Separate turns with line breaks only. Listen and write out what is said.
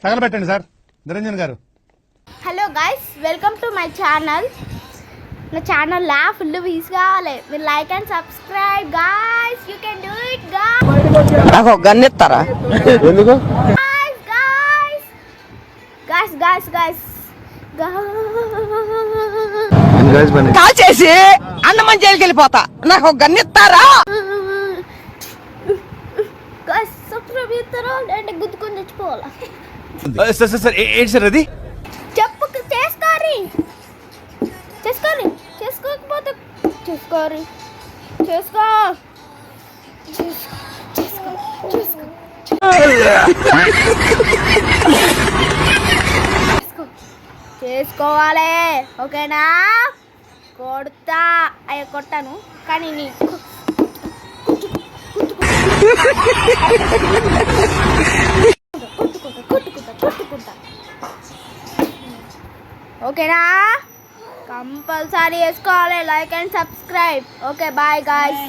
తగలబెట్టండి sir Niranjan గారు.
Hello guys, welcome to my channel. నా ఛానల్లో ఫుల్ వ్యూస్ కావాలి. మీరు like and subscribe guys. You can do it guys.
నాకు గన్ ఇస్తారా?
ఎందుకు?
గైస్ గైస్ గైస్
కాల్ చేసి అన్నమని జైలుకి వెళ్ళిపోతా. నాకు గన్ ఇస్తారా?
గైస్ సబ్స్క్రైబ్ చేస్తారా? అంటే గుద్దుకొని తెచ్చిపోవాలా?
సార్ ఏంటి సార్ అది?
చెప్పు. చేసుకోకపోతే చేసుకోరు. చేసుకోవాలి, ఓకేనా? కొడతా. అయ్యో కొట్టాను కానీ నీ కొట్టుకుంటా. ఓకేనా? కంపల్సరీ చేసుకోవాలి. Like and subscribe. Okay, bye guys.